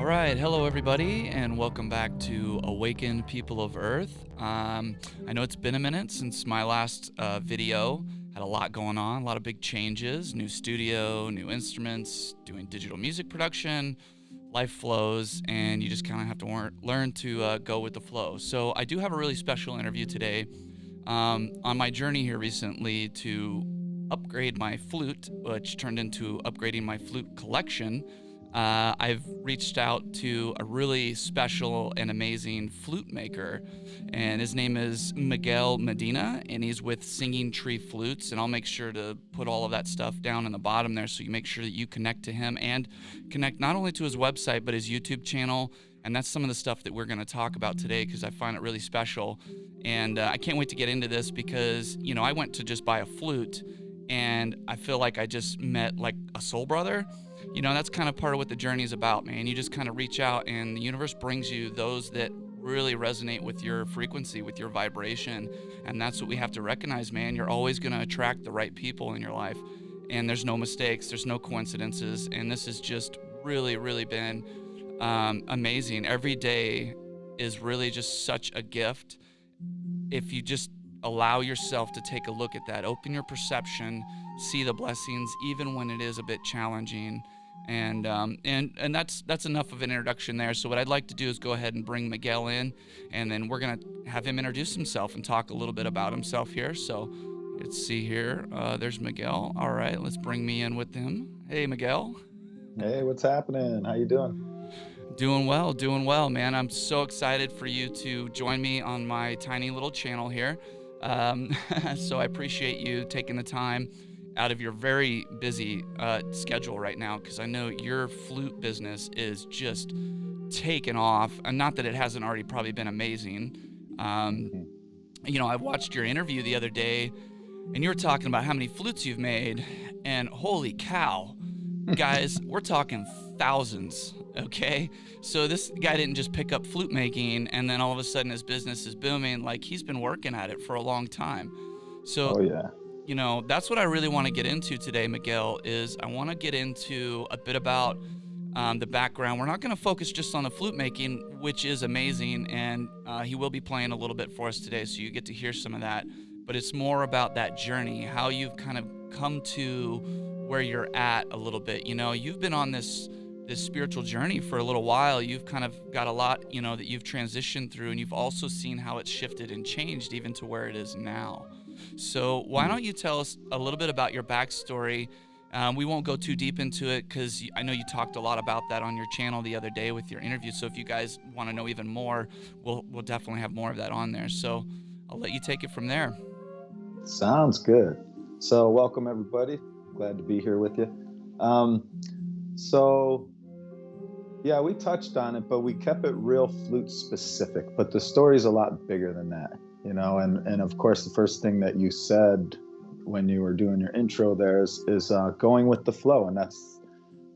right. Hello, everybody, and welcome back to Awakened People of Earth. I know it's been a minute since my last video. Had a lot going on, a lot of big changes, new studio, new instruments, doing digital music production, life flows, and you just kind of have to learn to go with the flow. So I do have a really special interview today. On my journey here recently to upgrade my flute, which turned into upgrading my flute collection, I've reached out to a really special and amazing flute maker, and his name is Miguel Medina, and he's with Singing Tree Flutes. And I'll make sure to put all of that stuff down in the bottom there so you make sure that you connect to him and connect not only to his website but his YouTube channel. And that's some of the stuff that we're going to talk about today because I find it really special. And I can't wait to get into this because, I went to just buy a flute and I feel like I just met like a soul brother. That's kind of part of what the journey is about, man. You just kind of reach out and the universe brings you those that really resonate with your frequency, with your vibration. And that's what we have to recognize, man. You're always going to attract the right people in your life. And there's no mistakes, there's no coincidences. And this has just really, really been amazing. Every day is really just such a gift if you just allow yourself to take a look at that, open your perception, see the blessings even when it is a bit challenging. And that's enough of an introduction there. So what I'd like to do is go ahead and bring Miguel in, and then we're gonna have him introduce himself and talk a little bit about himself here. So let's see here. There's Miguel. All right, let's bring me in with him. Hey, Miguel. Hey, what's happening? How you doing? Doing well, man. I'm so excited for you to join me on my tiny little channel here. Um, so I appreciate you taking the time out of your very busy schedule right now, because I know your flute business is just taken off. And not that it hasn't already probably been amazing. Um, Mhm. I watched your interview the other day, and you were talking about how many flutes you've made, and holy cow, guys, we're talking thousands. Okay, so this guy didn't just pick up flute making and then all of a sudden his business is booming. Like, he's been working at it for a long time. So Oh yeah. that's what I really want to get into today, Miguel. Is I want to get into a bit about the background. We're not going to focus just on the flute making, which is amazing, and he will be playing a little bit for us today, so you get to hear some of that. But it's more about that journey, how you've kind of come to where you're at a little bit. You've been on this spiritual journey for a little while. You've kind of got a lot, that you've transitioned through, and you've also seen how it's shifted and changed even to where it is now. So why Mm. don't you tell us a little bit about your backstory? We won't go too deep into it because I know you talked a lot about that on your channel the other day with your interview. So if you guys want to know even more, we'll definitely have more of that on there. So I'll let you take it from there. Sounds good. So welcome everybody. Glad to be here with you. Um, so yeah, we touched on it, but we kept it real flute specific. But the story's a lot bigger than that, And of course, the first thing that you said when you were doing your intro there is going with the flow, and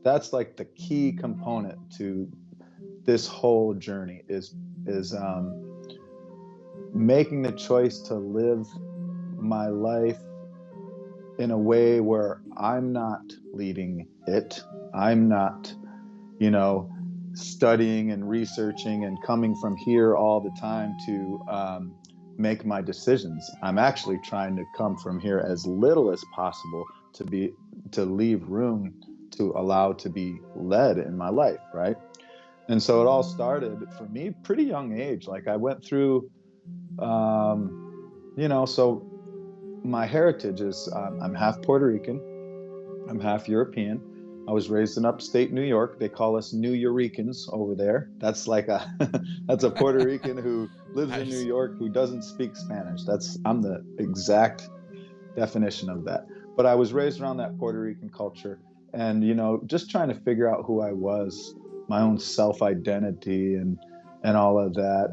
that's like the key component to this whole journey is making the choice to live my life in a way where I'm not leading it. I'm not, studying and researching and coming from here all the time to make my decisions. I'm actually trying to come from here as little as possible to leave room to allow to be led in my life, right? And so it all started for me pretty young age. Like I went through, so my heritage is I'm half Puerto Rican, I'm half European. I was raised in upstate New York. They call us New Eurekans over there. That's like a that's a Puerto Rican who lives in New Nice. York who doesn't speak Spanish. I'm the exact definition of that. But I was raised around that Puerto Rican culture, and just trying to figure out who I was, my own self identity, and all of that.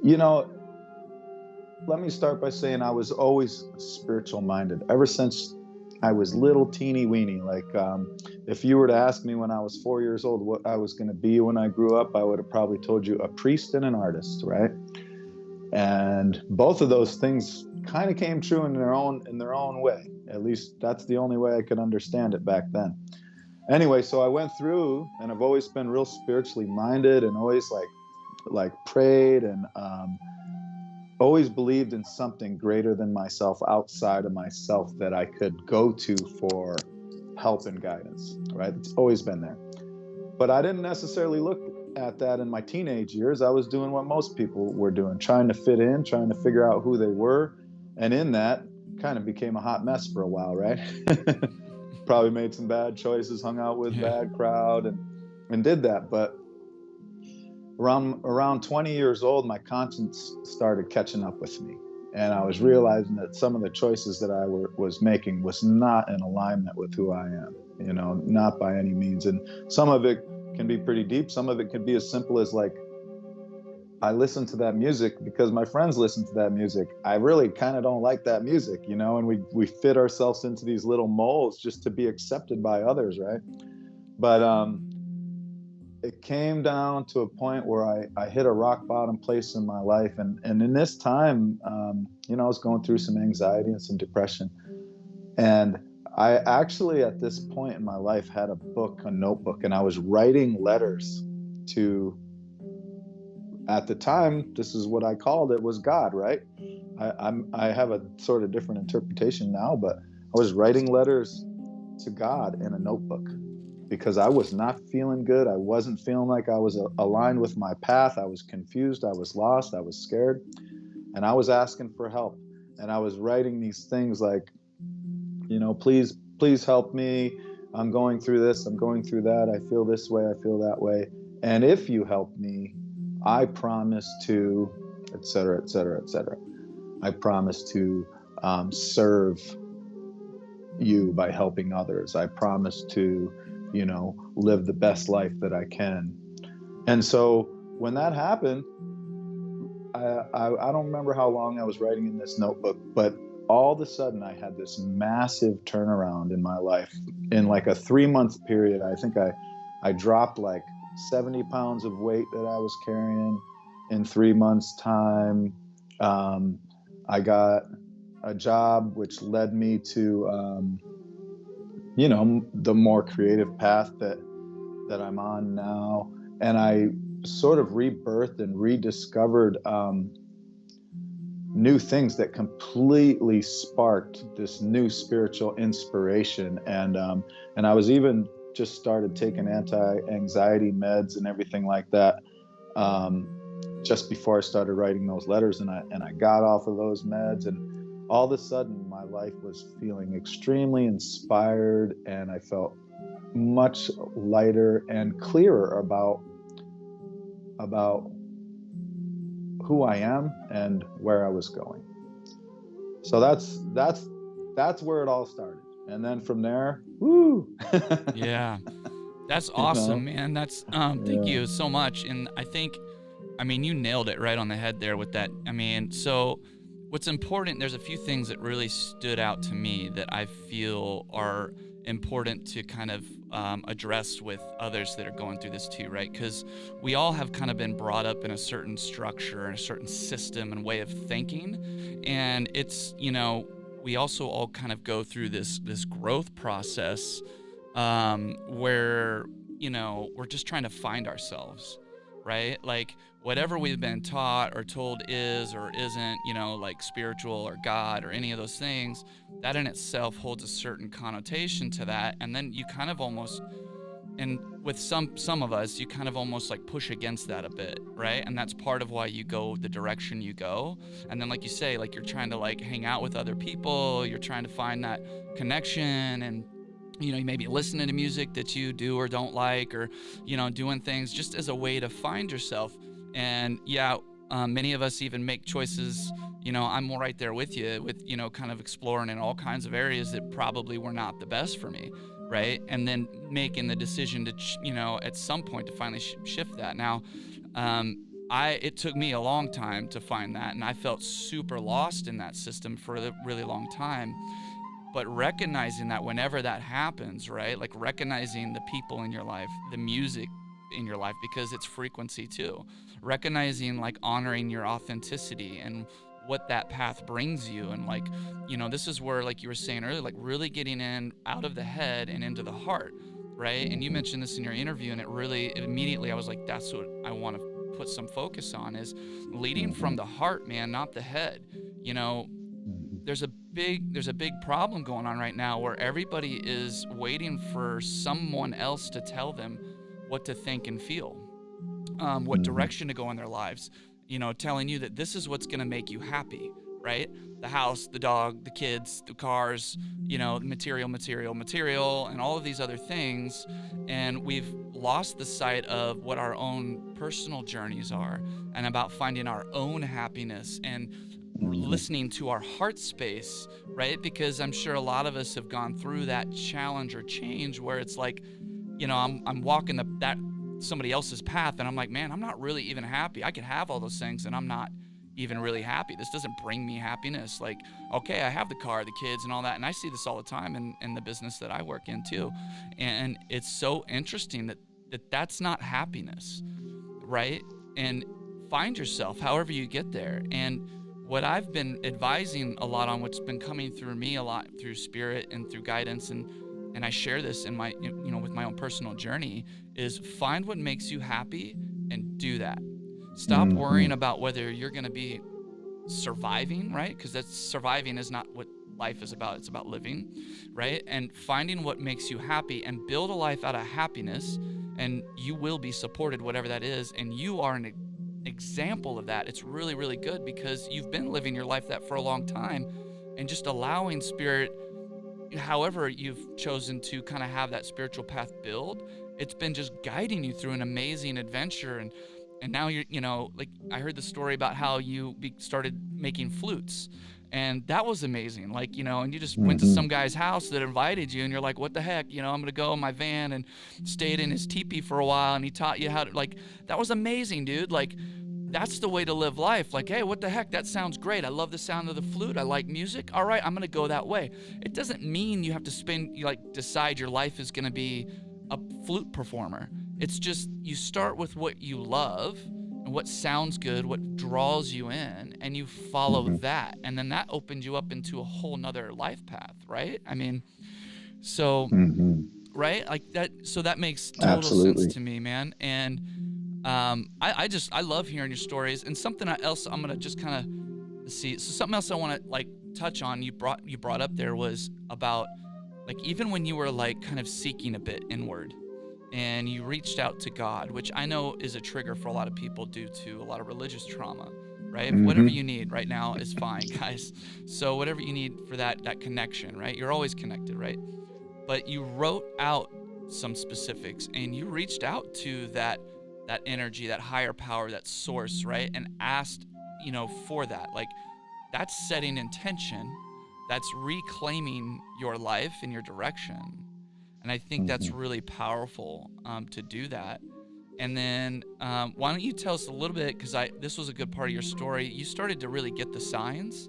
You know, Let me start by saying I was always spiritual minded ever since I was little teeny weeny. Like, if you were to ask me when I was 4 years old what I was going to be when I grew up, I would have probably told you a priest and an artist, right? And both of those things kind of came true in their own way. At least that's the only way I could understand it back then. Anyway, so I went through, and I've always been real spiritually minded, and always like prayed, and always believed in something greater than myself, outside of myself, that I could go to for help and guidance, right? It's always been there. But I didn't necessarily look at that in my teenage years. I was doing what most people were doing, trying to fit in, trying to figure out who they were. And in that, kind of became a hot mess for a while, right? Probably made some bad choices, hung out with Yeah. bad crowd, and did that. But around 20 years old, my conscience started catching up with me, and I was realizing that some of the choices that I was making was not in alignment with who I am, not by any means. And some of it can be pretty deep. Some of it could be as simple as, like, I listen to that music because my friends listen to that music. I really kind of don't like that music, and we fit ourselves into these little molds just to be accepted by others, right? But it came down to a point where I hit a rock bottom place in my life. And in this time, I was going through some anxiety and some depression. And I actually, at this point in my life, had a notebook, and I was writing letters to, at the time, this is what I called it, was God, right? I have a sort of different interpretation now, but I was writing letters to God in a notebook because I was not feeling good. I wasn't feeling like I was aligned with my path. I was confused. I was lost. I was scared. And I was asking for help. And I was writing these things like, please help me. I'm going through this. I'm going through that. I feel this way. I feel that way. And if you help me, I promise to, et cetera, et cetera, et cetera. I promise to serve you by helping others. I promise to, live the best life that I can. And so when that happened, I don't remember how long I was writing in this notebook, but all of a sudden I had this massive turnaround in my life. In like a 3-month period, I think I dropped like 70 pounds of weight that I was carrying in 3 months' time. I got a job which led me to, the more creative path that I'm on now. And I sort of rebirthed and rediscovered new things that completely sparked this new spiritual inspiration. And I was even just started taking anti-anxiety meds and everything like that, just before I started writing those letters. And I got off of those meds, and all of a sudden my life was feeling extremely inspired, and I felt much lighter and clearer about who I am and where I was going. So that's where it all started. And then from there, woo. Yeah. That's you awesome, know, man. That's thank yeah. you so much. And I mean, you nailed it right on the head there with that. I mean, so what's important, there's a few things that really stood out to me that I feel are important to kind of address with others that are going through this too, right? Because we all have kind of been brought up in a certain structure and a certain system and way of thinking. And it's, we also all kind of go through this growth process where, we're just trying to find ourselves, right? Like whatever we've been taught or told is or isn't, like spiritual or God or any of those things, that in itself holds a certain connotation to that. And then you kind of almost, and with some of us, you kind of almost like push against that a bit, right? And that's part of why you go the direction you go. And then like you say, like you're trying to like hang out with other people, you're trying to find that connection, and you may be listening to music that you do or don't like, or doing things just as a way to find yourself. And yeah, many of us even make choices. I'm right there with you with kind of exploring in all kinds of areas that probably were not the best for me, right? And then making the decision to at some point to finally shift that. Now, it took me a long time to find that, and I felt super lost in that system for a really long time. But recognizing that whenever that happens, right? Like recognizing the people in your life, the music in your life, because it's frequency too. Recognizing, like, honoring your authenticity and what that path brings you. And like, this is where, like you were saying earlier, like really getting in out of the head and into the heart. right? And you mentioned this in your interview, and immediately I was like, that's what I want to put some focus on, is leading from Mhm. the heart, man, not the head. You know, Mhm. there's a big problem going on right now where everybody is waiting for someone else to tell them what to think and feel, what Mhm. direction to go in their lives, telling you that this is what's going to make you happy, right? The house, the dog, the kids, the cars, material, material, material, and all of these other things. And we've lost the sight of what our own personal journeys are, and about finding our own happiness and Mhm. listening to our heart space, right? Because I'm sure a lot of us have gone through that challenge or change where it's like, I'm walking that somebody else's path, and I'm like, man, I'm not really even happy. I could have all those things, and I'm not even really happy. This doesn't bring me happiness. Like, okay, I have the car, the kids, and all that, and I see this all the time in the business that I work in too. And it's so interesting that's not happiness, right? And find yourself however you get there. And what I've been advising a lot on, what's been coming through me a lot through spirit and through guidance, and I share this in my with my own personal journey, is find what makes you happy and do that. Stop worrying Mhm. about whether you're going to be surviving, right? Because that's surviving is not what life is about. It's about living, right? And finding what makes you happy and build a life out of happiness, and you will be supported, whatever that is. And you are an example of that. It's really, really good because you've been living your life that for a long time, and just allowing spirit, however you've chosen to kind of have that spiritual path build, it's been just guiding you through an amazing adventure. And now you're, like, I heard the story about how you started making flutes, and that was amazing. Like, and you just went to some Mhm. guy's house that invited you, and you're like, what the heck, I'm gonna go in my van, and stayed in his teepee for a while, and he taught you how to, like, that was amazing, dude. Like, that's the way to live life. Like, hey, what the heck? That sounds great. I love the sound of the flute. I like music. All right, I'm gonna go that way. It doesn't mean you have to decide your life is gonna be a flute performer. It's just you start with what you love and what sounds good, what draws you in, and you follow Mhm. that. And then that opens you up into a whole nother life path, right? I mean, so, Mhm. right? Like that. So that makes total sense Absolutely. to me, man. And I love hearing your stories. And something else I'm gonna just kind of see. So something else I want to like touch on. You brought up there was about, like, even when you were like kind of seeking a bit inward, and you reached out to God, which I know is a trigger for a lot of people due to a lot of religious trauma. Right? Whatever you Mhm. need right now is fine, guys. So whatever you need for that connection, right? You're always connected, right? But you wrote out some specifics, and you reached out to that energy, that higher power, that source, right? And asked, for that. Like, that's setting intention. That's reclaiming your life and your direction. And I think that's Mhm. really powerful, to do that. And then, why don't you tell us a little bit? Because this was a good part of your story. You started to really get the signs,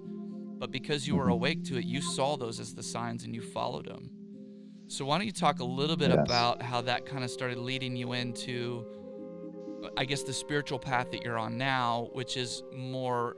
but because you were Mhm. awake to it, you saw those as the signs and you followed them. So why don't you talk a little bit Yes. about how that kind of started leading you into, I guess, the spiritual path that you're on now, which is more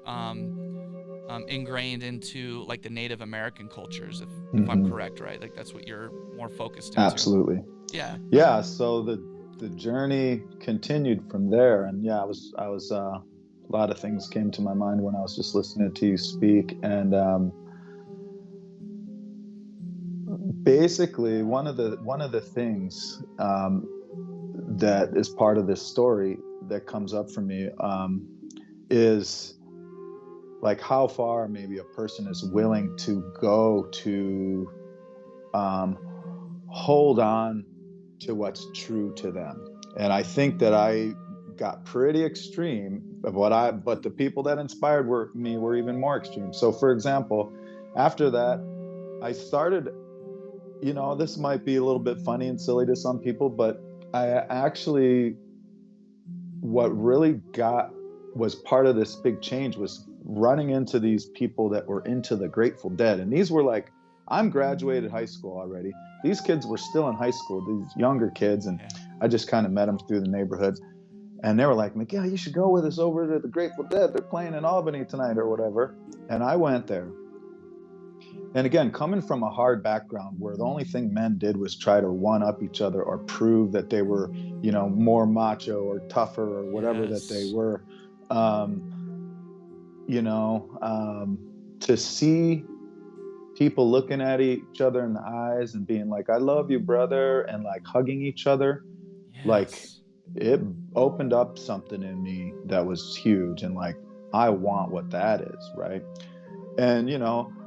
ingrained into like the Native American cultures, if I'm Mhm. correct, right? Like that's what you're more focused into. Absolutely. Yeah. Yeah, so the journey continued from there, and yeah, I was a lot of things came to my mind when I was just listening to you speak, and basically one of the things that is part of this story that comes up for me is like how far maybe a person is willing to go to um, hold on to what's true to them. And I think that I got pretty extreme of but the people that inspired me were even more extreme. So, for example, after that, I started, this might be a little bit funny and silly to some people, but I actually, what really was part of this big change was running into these people that were into the Grateful Dead. And these were like, I'm graduated high school already. These kids were still in high school, these younger kids. And Yeah. I just kind of met them through the neighborhoods. And they were like, Miguel, you should go with us over to the Grateful Dead. They're playing in Albany tonight or whatever. And I went there. And again, coming from a hard background where the only thing men did was try to one up each other or prove that they were, more macho or tougher or whatever that they Yes. were, um, you know, um, to see people looking at each other in the eyes and being like, I love you, brother, and like hugging each other, like Yes. it opened up something in me that was huge. And like, I want what that is, right? And,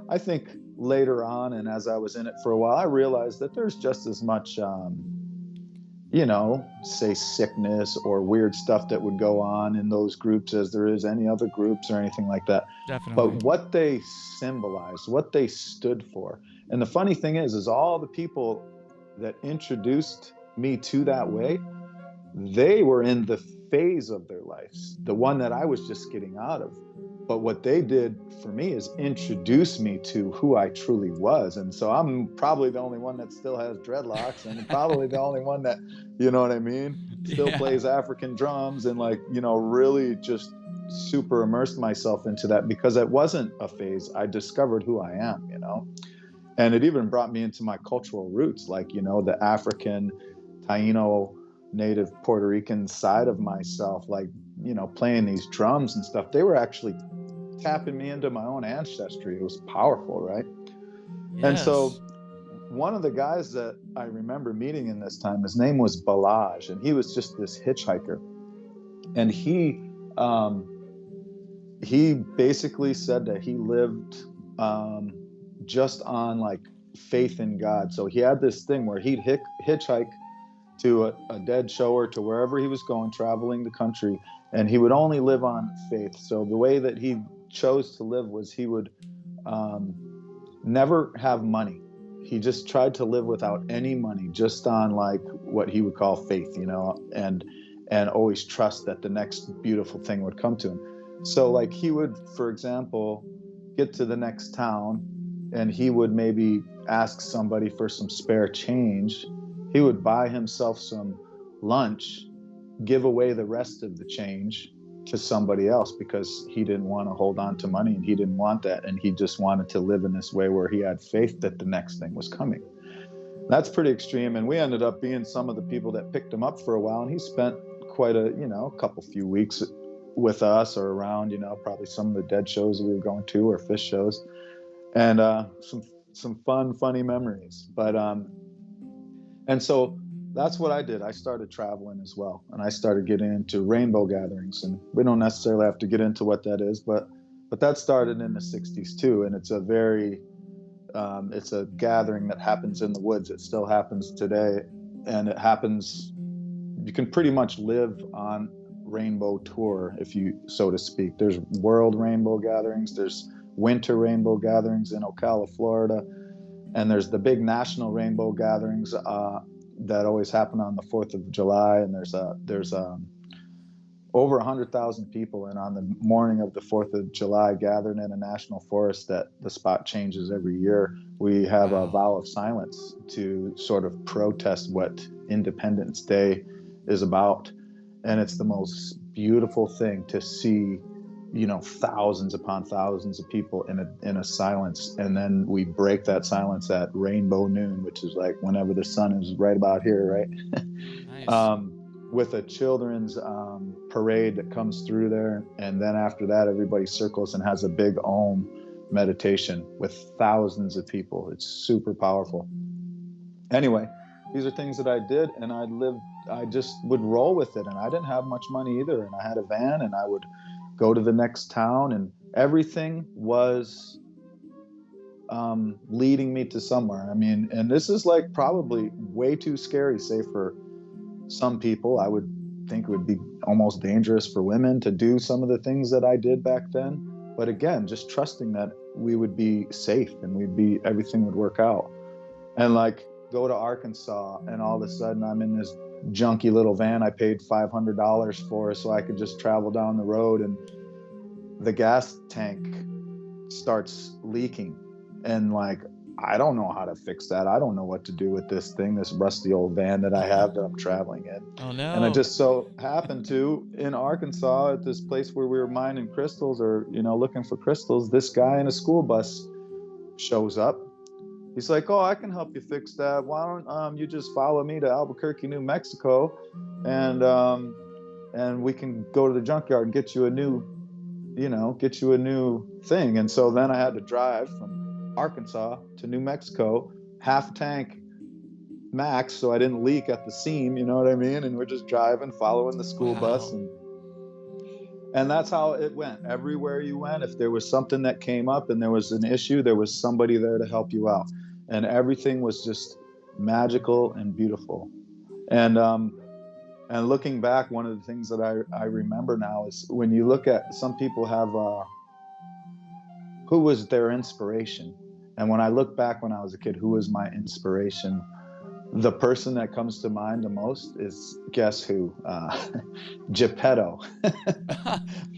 I think later on, and as I was in it for a while, I realized that there's just as much, say sickness or weird stuff that would go on in those groups as there is any other groups or anything like that. But Definitely. what they symbolized, what they stood for. And the funny thing is all the people that introduced me to that way, they were in the phase of their lives, the one that I was just getting out of. But what they did for me is introduce me to who I truly was. And so I'm probably the only one that still has dreadlocks, and probably the only one that, you know what I mean, still Yeah. plays African drums, and like, really just super immersed myself into that, because it wasn't a phase. I discovered who I am. And it even brought me into my cultural roots, like, the African, Taino, native Puerto Rican side of myself, like, playing these drums and stuff. They were actually tapping me into my own ancestry. It was powerful, right? And Yes. so one of the guys that I remember meeting in this time, his name was Balaj, and he was just this hitchhiker. And um, he basically said that he lived um, just on like faith in God. So he had this thing where he'd hitchhike to a dead show to wherever he was going, traveling the country, and he would only live on faith. So the way that he chose to live was he would um, never have money. He just tried to live without any money, just on like what he would call faith, and always trust that the next beautiful thing would come to him. So like he would, for example, get to the next town, and he would maybe ask somebody for some spare change. He would buy himself some lunch, give away the rest of the change to somebody else, because he didn't want to hold on to money, and he didn't want that, and he just wanted to live in this way where he had faith that the next thing was coming. That's pretty extreme, and we ended up being some of the people that picked him up for a while, and he spent quite a couple few weeks with us, or around, probably some of the dead shows that we were going to, or fish shows, and some fun funny memories. But and so that's what I did. I started traveling as well, and I started getting into rainbow gatherings. And we don't necessarily have to get into what that is, but that started in the '60s too. And it's a gathering that happens in the woods. It still happens today, and it happens. You can pretty much live on rainbow tour, if you so to speak. There's world rainbow gatherings. There's winter rainbow gatherings in Ocala, Florida, and there's the big national rainbow gatherings that always happen on the 4th of July. And there's over 100,000 people, and on the morning of the 4th of July, gathered in a national forest that the spot changes every year. We have a Wow. vow of silence to sort of protest what Independence Day is about. And it's the most beautiful thing to see, thousands upon thousands of people in a silence. And then we break that silence at rainbow noon, which is like whenever the sun is right about here, right? Nice. um, with a children's parade that comes through there. And then after that, everybody circles and has a big Om meditation with thousands of people. It's super powerful. Anyway, these are things that I did, and I just would roll with it. And I didn't have much money either. And I had a van, and I would go to the next town, and everything was leading me to somewhere. I mean, and this is like probably way too scary, say for some people. I would think it would be almost dangerous for women to do some of the things that I did back then. But again, just trusting that we would be safe, and everything would work out. And like go to Arkansas, and all of a sudden I'm in this junky little van I paid $500 for, so I could just travel down the road, and the gas tank starts leaking. And like, I don't know how to fix that. I don't know what to do with this thing, this rusty old van that I have that I'm traveling in. Oh And I no. just so happened to, in Arkansas, at this place where we were mining crystals, or, looking for crystals, this guy in a school bus shows up. He's like, "Oh, I can help you fix that. Why don't you just follow me to Albuquerque, New Mexico, and we can go to the junkyard and get you a new, get you a new thing." And so then I had to drive from Arkansas to New Mexico, half tank max, so I didn't leak at the seam. You know what I mean? And we're just driving, following the school bus, Wow. and that's how it went. Everywhere you went, if there was something that came up and there was an issue, there was somebody there to help you out, and everything was just magical and beautiful. And looking back, one of the things that I remember now is when you look at, some people have who was their inspiration. And when I look back when I was a kid, who was my inspiration? The person that comes to mind the most is, guess who? Geppetto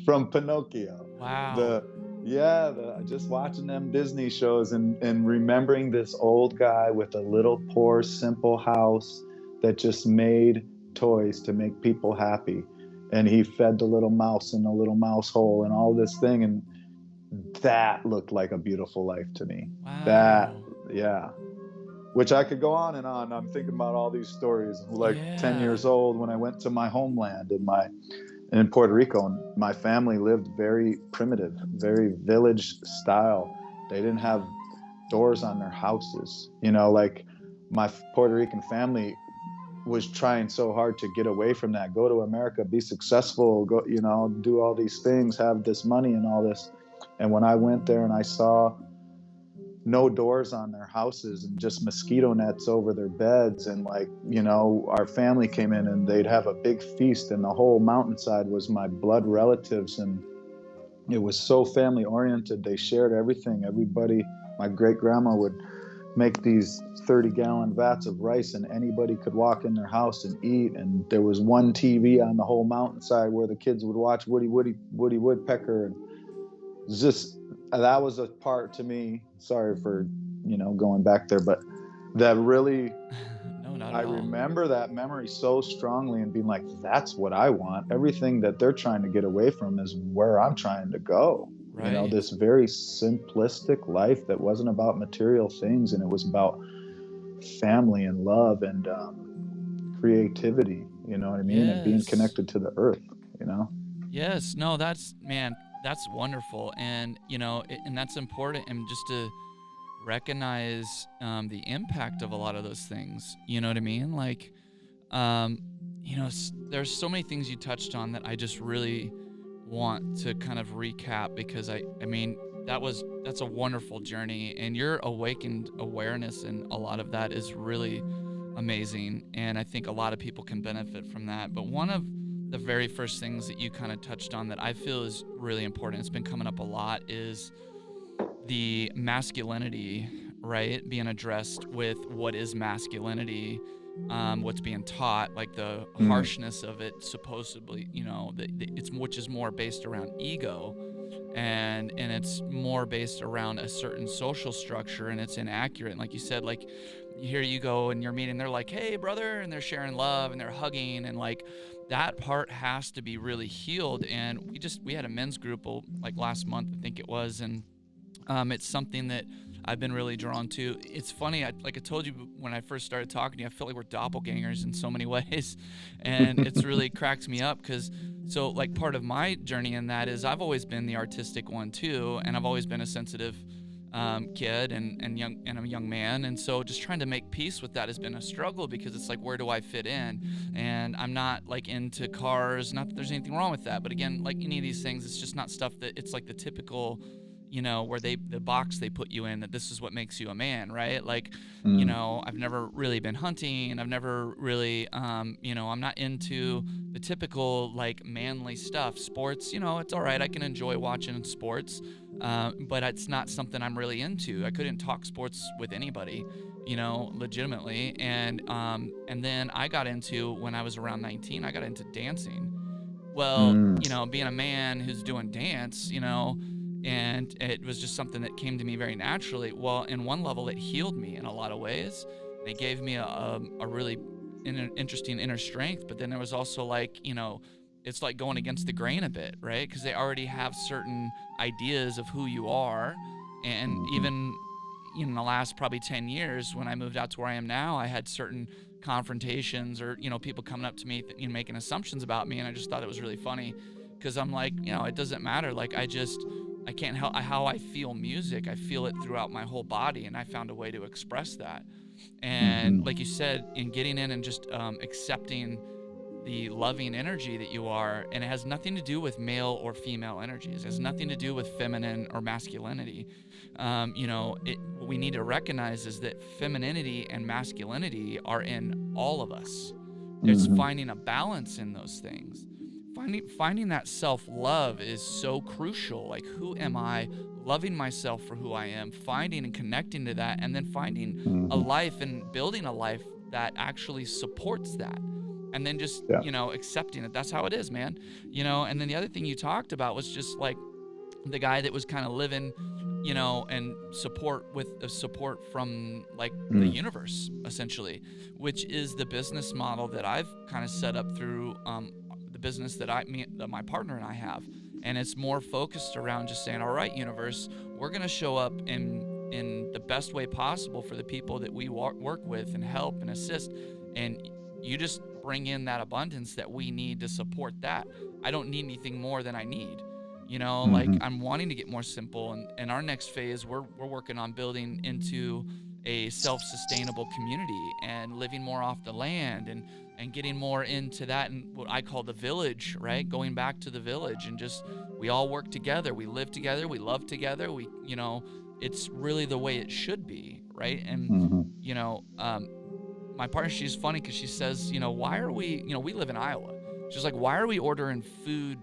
from Pinocchio. Wow. The Yeah, just watching them Disney shows, and remembering this old guy with a little poor simple house that just made toys to make people happy, and he fed the little mouse in the little mouse hole and all this thing, and that looked like a beautiful life to me. That, Wow. yeah, which I could go on and on. I'm thinking about all these stories. Like 10 Yeah. years old, when I went to my homeland in Puerto Rico, and my family lived very primitive, very village style. They didn't have doors on their houses. Like, my Puerto Rican family was trying so hard to get away from that, go to America, be successful, go, do all these things, have this money and all this. And when I went there and I saw no doors on their houses and just mosquito nets over their beds, and, like, our family came in and they'd have a big feast, and the whole mountainside was my blood relatives, and it was so family oriented. They shared everything. Everybody, my great grandma would make these 30-gallon vats of rice, and anybody could walk in their house and eat. And there was one TV on the whole mountainside where the kids would watch Woody Woodpecker. And just, that was a part to me. Sorry for going back there, but that really, No, not I at all. remember that memory so strongly, and being like, that's what I want. Everything that they're trying to get away from is where I'm trying to go. Right. This very simplistic life that wasn't about material things, and it was about family and love and creativity, you know what I mean? And being Yes. connected to the earth. Yes. No, that's, man, that's wonderful. And, and that's important. And just to recognize the impact of a lot of those things, you know what I mean? Like, um, there's so many things you touched on that I just really want to kind of recap, because I mean, that's a wonderful journey, and your awakened awareness and a lot of that is really amazing, and I think a lot of people can benefit from that. But one of the very first things that you kind of touched on that I feel is really important, it's been coming up a lot, is the masculinity, right? Being addressed with what is masculinity, what's being taught, like the Mm, harshness of it, supposedly, it's, which is more based around ego, and it's more based around a certain social structure, and it's inaccurate. And like you said, like, here you go and you're meeting, they're like, hey brother, and they're sharing love and they're hugging, and like that part has to be really healed. And we had a men's group, like last month I think it was, and it's something that I've been really drawn to. It's funny, like I told you when I first started talking to you, I feel like we're doppelgangers in so many ways, and it's really cracks me up because, so like part of my journey in that is I've always been the artistic one too, and I've always been a sensitive kid and young, and I'm a young man, and so just trying to make peace with that has been a struggle, because it's like, where do I fit in? And I'm not like into cars, not that there's anything wrong with that, but again, like any of these things, it's just not stuff that it's like the typical, where the box they put you in, that this is what makes you a man, right? Like, mm, I've never really been hunting. I've never really, I'm not into the typical like manly stuff. Sports, it's all right. I can enjoy watching sports, but it's not something I'm really into. I couldn't talk sports with anybody, legitimately. And then I got into, when I was around 19, I got into dancing. Well, mm, being a man who's doing dance, and it was just something that came to me very naturally. Well, in one level, it healed me in a lot of ways. It gave me a really interesting inner strength. But then there was also like, it's like going against the grain a bit, right? Because they already have certain ideas of who you are. And mhm, even in the last probably 10 years, when I moved out to where I am now, I had certain confrontations or, people coming up to me, making assumptions about me. And I just thought it was really funny because I'm like, it doesn't matter. Like, I can't help how I feel music. I feel it throughout my whole body. And I found a way to express that. And Mm-hmm. like you said, in getting in and just accepting the loving energy that you are, and it has nothing to do with male or female energies. It has nothing to do with feminine or masculinity. What we need to recognize is that femininity and masculinity are in all of us. It's Mm-hmm. finding a balance in those things. Finding that self-love is so crucial. Like, who am I? Loving myself for who I am, finding and connecting to that, and then finding a Mm-hmm. life and building a life that actually supports that, and then just Yeah. accepting it. That's how it is, man. And then the other thing you talked about was just like the guy that was kind of living, and support from like the Mm. universe, essentially, which is the business model that I've kind of set up through the business that my partner and I have. And it's more focused around just saying, all right, universe, we're going to show up in the best way possible for the people that we work with and help and assist. And you just bring in that abundance that we need to support that. I don't need anything more than I need. Like, Mm-hmm. I'm wanting to get more simple. And our next phase, we're working on building into a self-sustainable community and living more off the land, and getting more into that, and what I call the village, right? Going back to the village, and just, we all work together, we live together, we love together, it's really the way it should be, right? And Mm-hmm. my partner, she's funny because she says, why are we live in Iowa. She's like, why are we ordering food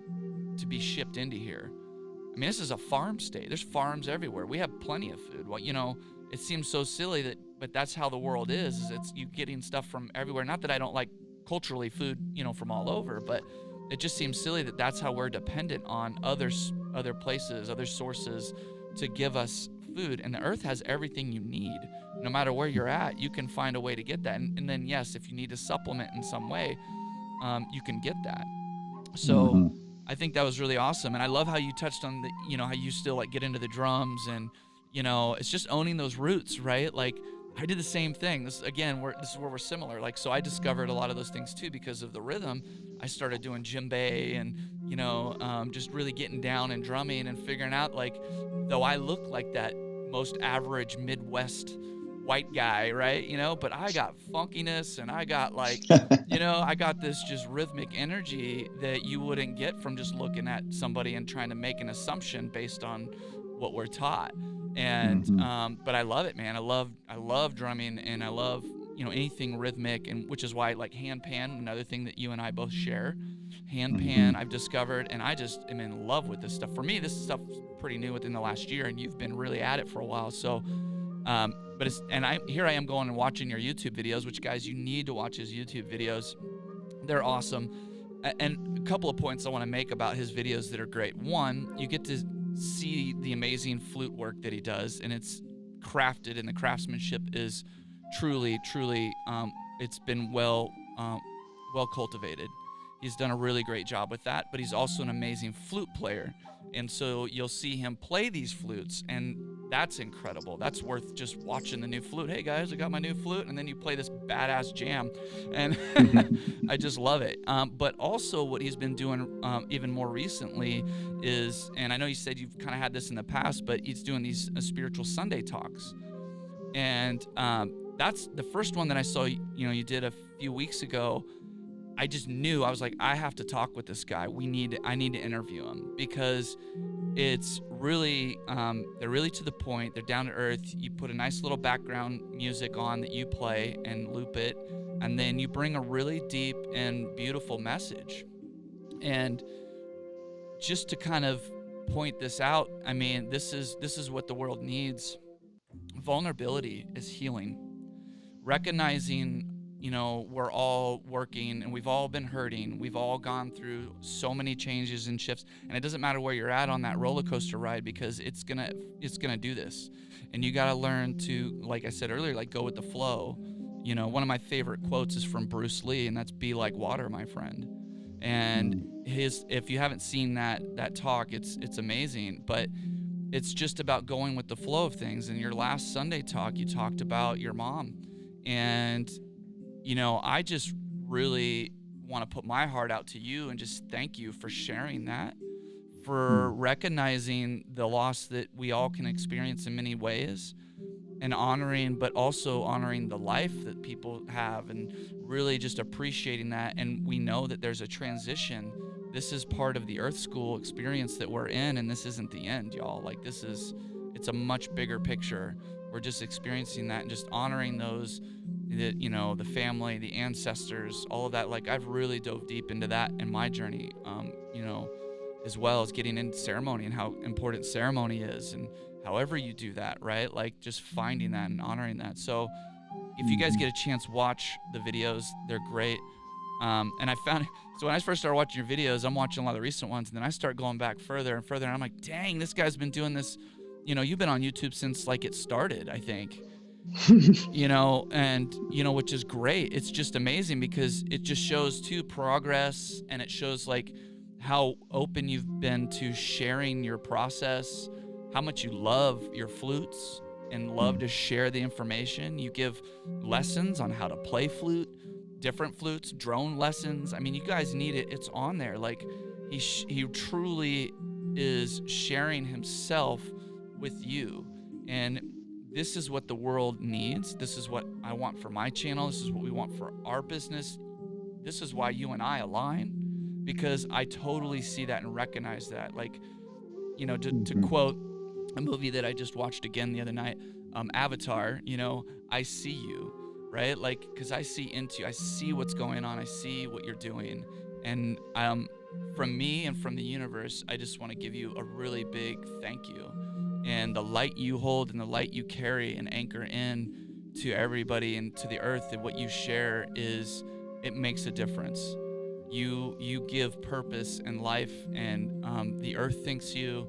to be shipped into here? I mean, this is a farm state. There's farms everywhere. We have plenty of food. Well, it seems so silly but that's how the world is it's you getting stuff from everywhere. Not that I don't like culturally food, from all over, but it just seems silly that that's how we're dependent on other places, other sources to give us food. And the earth has everything you need. No matter where you're at, you can find a way to get that. And then, yes, if you need to supplement in some way, you can get that. So Mm-hmm. I think that was really awesome. And I love how you touched on how you still like get into the drums, and, it's just owning those roots, right? Like, I did the same thing. This is where we're similar. Like, so I discovered a lot of those things too because of the rhythm. I started doing djembe and, just really getting down and drumming and figuring out, like, though I look like that most average Midwest white guy, right? But I got funkiness, and I got like, I got this just rhythmic energy that you wouldn't get from just looking at somebody and trying to make an assumption based on what we're taught. And Mm-hmm. but I love it, man. I love drumming, and I love anything rhythmic, and which is why, like, handpan, another thing that you and I both share. Mm-hmm. Handpan, I've discovered, and I just am in love with this stuff. For me, this stuff's pretty new within the last year, and you've been really at it for a while. So but it's, and I am going and watching your YouTube videos, which, guys, you need to watch his YouTube videos. They're awesome. And a couple of points I want to make about his videos that are great. One, you get to see the amazing flute work that he does, and it's crafted, and the craftsmanship is truly, truly, it's been well cultivated. He's done a really great job with that, but he's also an amazing flute player. And so you'll see him play these flutes, and that's incredible. That's worth just watching the new flute. Hey guys, I got my new flute, and then you play this badass jam, and I just love it. But also, what he's been doing even more recently is, and I know you said you've kind of had this in the past, but he's doing these spiritual Sunday talks, and that's the first one that I saw. You did a few weeks ago. I just knew, I was like, I have to talk with this guy. I need to interview him because it's really they're really to the point. They're down to earth. You put a nice little background music on that you play and loop it, and then you bring a really deep and beautiful message. And just to kind of point this out, I mean, this is what the world needs. Vulnerability is healing. Recognizing, we're all working, and we've all been hurting. We've all gone through so many changes and shifts, and it doesn't matter where you're at on that roller coaster ride, because it's gonna do this. And you got to learn to, like I said earlier, like, go with the flow. One of my favorite quotes is from Bruce Lee, and that's, "Be like water, my friend." And Mm-hmm. if you haven't seen that talk, it's amazing. But it's just about going with the flow of things. In your last Sunday talk, you talked about your mom. And, I just really want to put my heart out to you and just thank you for sharing that, for Mm. recognizing the loss that we all can experience in many ways, and honoring, but also honoring the life that people have, and really just appreciating that. And we know that there's a transition. This is part of the Earth School experience that we're in, and this isn't the end, y'all. Like, it's a much bigger picture. We're just experiencing that and just honoring those, the family, the ancestors, all of that. Like, I've really dove deep into that in my journey, as well as getting into ceremony and how important ceremony is, and however you do that, right? Like, just finding that and honoring that. So if you guys Mhm. get a chance, watch the videos. They're great. And I found, so when I first started watching your videos, I'm watching a lot of the recent ones, and then I start going back further and further, and I'm like, dang, this guy's been doing this. You've been on YouTube since like it started, I think. And which is great. It's just amazing because it just shows too progress, and it shows like how open you've been to sharing your process, how much you love your flutes and love Mm. to share the information. You give lessons on how to play flute, different flutes, drone lessons. I mean, you guys need it. It's on there. Like, he truly is sharing himself with you. And this is what the world needs. This is what I want for my channel. This is what we want for our business. This is why you and I align, because I totally see that and recognize that. Like, to Mhm. quote a movie that I just watched again the other night, Avatar, I see you, right? Like, because I see into you, I see what's going on, I see what you're doing. And from me and from the universe, I just want to give you a really big thank you. And the light you hold and the light you carry and anchor in to everybody and to the earth, and what you share it makes a difference. You give purpose and life, and the earth thanks you,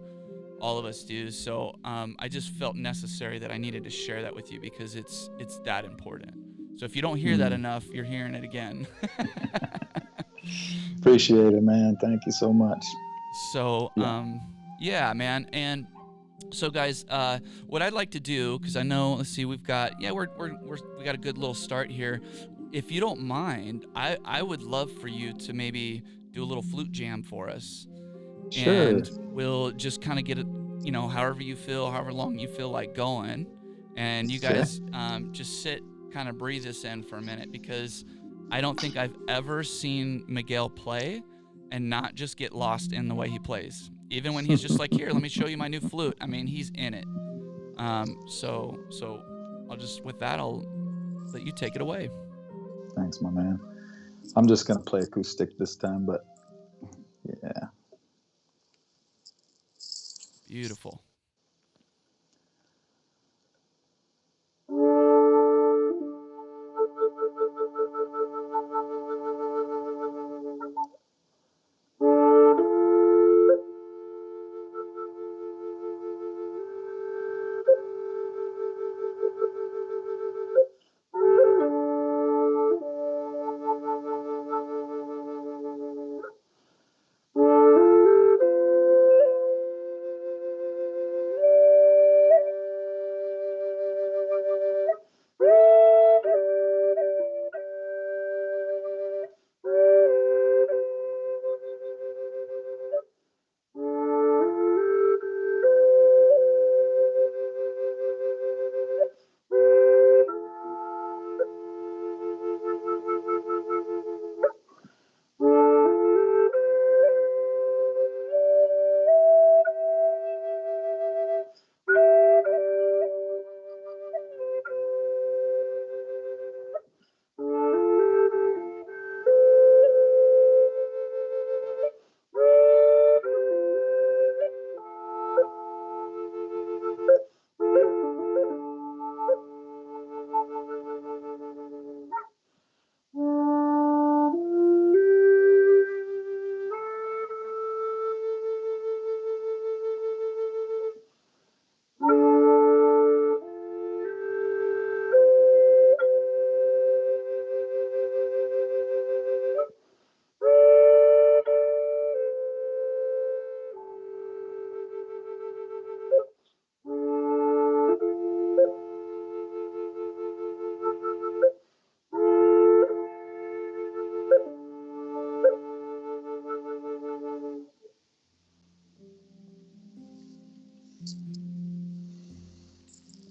all of us do. So I just felt necessary that I needed to share that with you, because it's that important. So if you don't hear that Mm. enough, you're hearing it again. Appreciate it, man. Thank you so much. So Yeah. yeah, man. And so guys, what I'd like to do, because I know, let's see, we've got, yeah, we got a good little start here. If you don't mind, I would love for you to maybe do a little flute jam for us, Sure. and we'll just kind of get it, however you feel, however long you feel like going, and you Sure. guys just sit, kind of breathe this in for a minute, because I don't think I've ever seen Miguel play and not just get lost in the way he plays. Even when he's just like, here, let me show you my new flute. I mean, he's in it. So I'll just, with that, I'll let you take it away. Thanks, my man. I'm just gonna play acoustic this time, but yeah. Beautiful.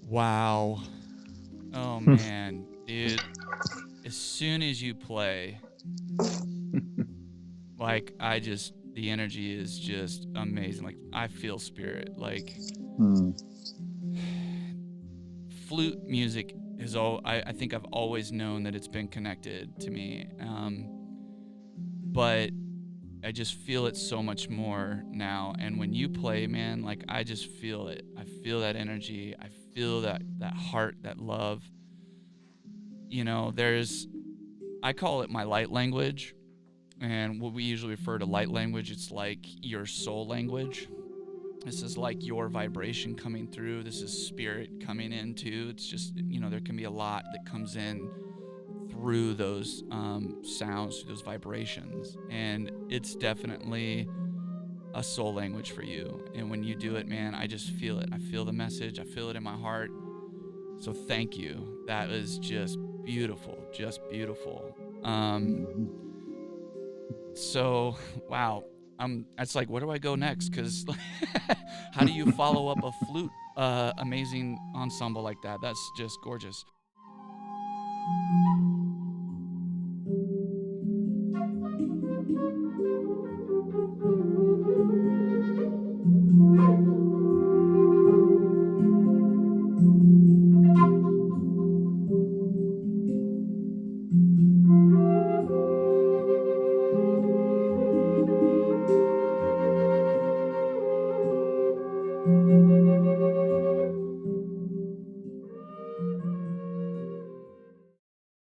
Wow. Oh man, dude. As soon as you play, like the energy is just amazing. Like I feel spirit. Like Mm, flute music is all. I think I've always known that it's been connected to me. But I just feel it so much more now. And when you play, man, like I just feel it. I feel that energy. I feel that heart, that love. There's I call it my light language. And what we usually refer to light language, it's like your soul language. This is like your vibration coming through. This is spirit coming in too. It's just, there can be a lot that comes in through those sounds, through those vibrations. And it's definitely a soul language for you. And when you do it, man, I just feel it. I feel the message. I feel it in my heart. So thank you. That was just beautiful. Just beautiful. mhm. So, wow. It's like, where do I go next? Because how do you follow up a flute amazing ensemble like that? That's just gorgeous.